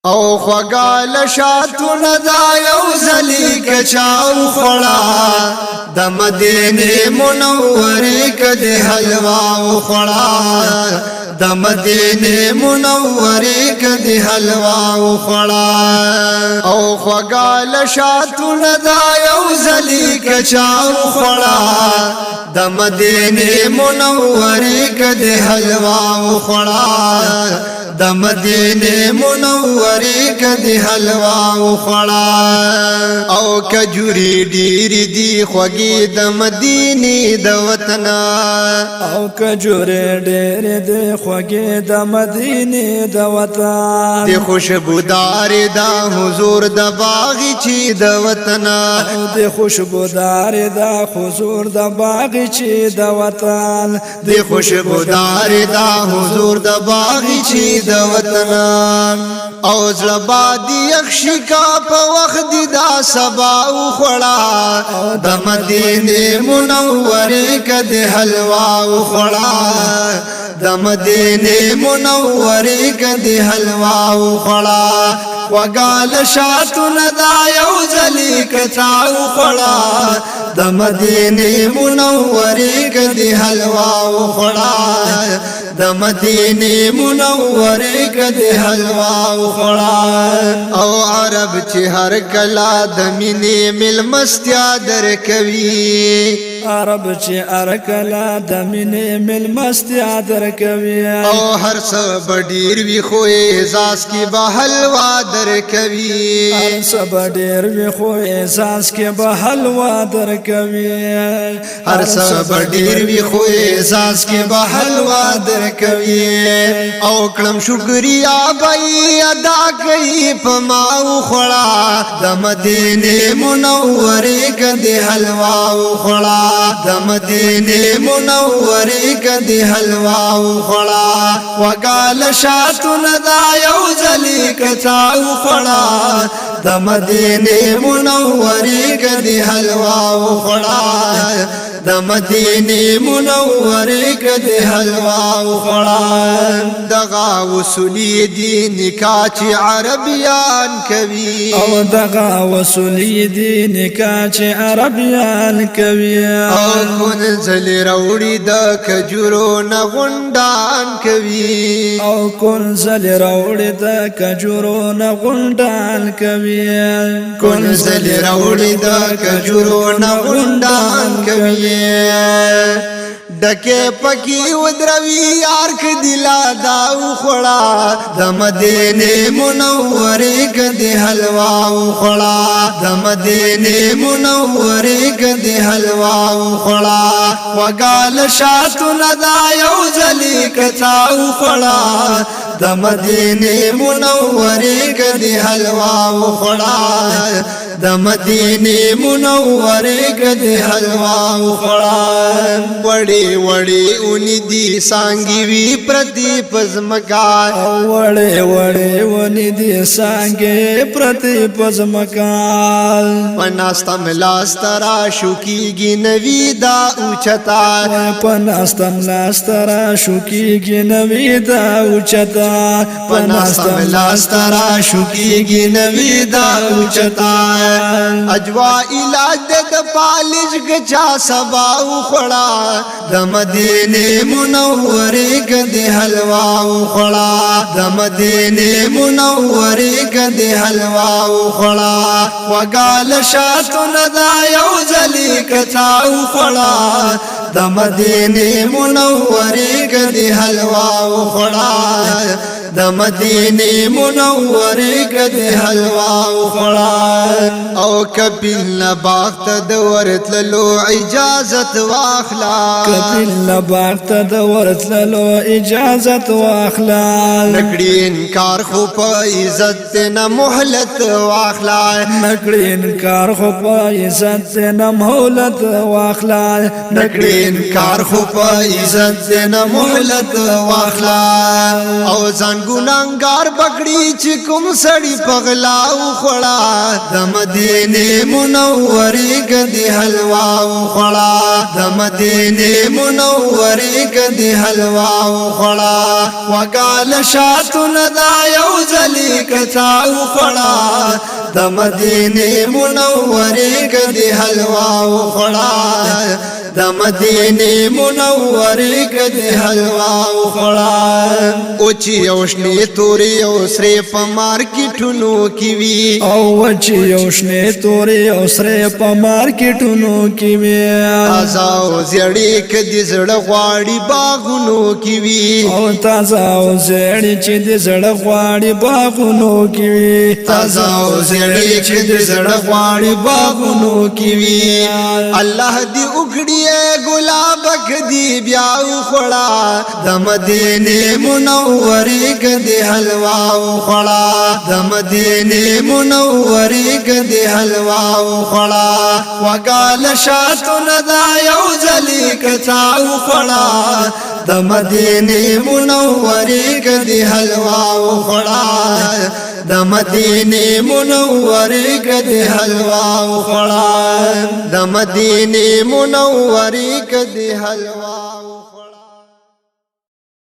او خوگال شاتون دا یو زلی کچاو خورا د مدینه منوره کده حلوا خورا د مدینه منوره کده حلوا خورا او خوگال شاتون دا یو زلی کچاو خورا د مدینه منوره کده حلوا خورا د مدینه منوره کدی حلوا خوړا او کجوري ډیر دی خوږی د مدینه د وطن او کجوري ډیر دی خوږی د مدینه د وطن د خوشبودار د حضور د باغ چی د وطن د خوشبودار د حضور د باغ چی د وطن د خوشبودار د حضور د باغ چی د وطن او زړه دی یخشکا په وخت دی دا سبا خوړه د مدینه منوره کده حلوا خوړه د مدینه منوره کده حلوا خوړه وقال شاتون دا یو زلی کچاو خوړه د مدینه منوره کده حلوا خوړه د مدینه منوره کده حلوا خوړه او عرب چې هر کلا د مینې ملمستیا درکوي عرب چې هر کلا د مینې ملمستیا درکوي او هر څه بډیر وی خو احساس کی به حلوا درکوي هر څه بډیر وی خو احساس کی به حلوا درکوي هر څه بډیر وی خو احساس کی به حلوا درکوي او کلم شکریا بای ادا کوي پما خوړه د مدینه منوره کده حلوا خوړه د مدینه منوره کده حلوا خوړه وقال شاتون دا یو زلی کچاو خوړه د مدینه منوره کده حلوا خوړه د مدینه منوره کده حلوا خوړه دغه وصولی دی نکاح چې عربیان کوي او دغه وصولی دی نکاح چې عربیان کوي او کنزل روړي د کجورو نه غونډان کوي او کنزل روړي د کجورو نه غونډان کوي کنزل روړي د کجورو نه غونډان کوي دکه پکی ودروی یار ک دلا دا خوړه د مدینه منوره کده حلوا خوړه د مدینه منوره کده حلوا خوړه وقال شاتون دا یو زلی کچاو خوړه د مدینه منوره کده حلوا خوړه د مدینه منوره کده حلوا خوړه وړي وړي اونې دي سانګي وی پرتی پزمکا وړي وړي اونې دي سانګي پرتی پزمکا پناستم لاسترا شوکیږي نوی دا اوچتا پناستم لاسترا شوکیږي نوی دا اوچتا پناستم لاسترا شوکیږي نوی دا اوچتا اجوا علاج د پالش گچا سبا خوړه د مدینه منوره کده حلوا خوړه د مدینه منوره کده حلوا خوړه وقال شاتون دا یو زلی کچاو خوړه د مدینه منوره کده حلوا خوړه د مدینه منوره کده حلوا خوړه او کپیل باغ ته د ورتللو اجازت واخلا کپیل باغ ته د ورتللو اجازت واخلا نکړي انکار خو په عزت نه مهلت واخلا نکړي انکار خو په عزت نه مهلت واخلا نکړي انکار خو په عزت نه مهلت واخلا او ځان ګناګار بکړي چې کوم سړی پغلا او خړا د مدینه منورې کدي حلوا او خړا د مدینه منورې کدي حلوا او خړا وقال شاتن دا یو ځلی کتا او خړا د مدینه منورې کدي حلوا او خړا د مدینه منورې کدي حلوا او خړا او چې یوشنی توري او سره په مارکیټونو کې وی او چې یوشنی توري او سره په مارکیټونو کې وی تازه او زړې کدي زړه غواړي باغونو کې وی او تازه او زړې چې د زړه غواړي باغونو کې وی تازه او زړې چې د زړه غواړي باغونو کې وی الله دې وګړي ګلاب کدي بیا خړا د مدینه منورې کدي حلوا خړا د مدینه منورې کدي حلوا خړا وقال شاتن دا یو ځلی کتا خړا د مدینه منورې کدي حلوا خړا د مدینه منورې کدي حلوا خړا د مدینه منورې کدي حلوا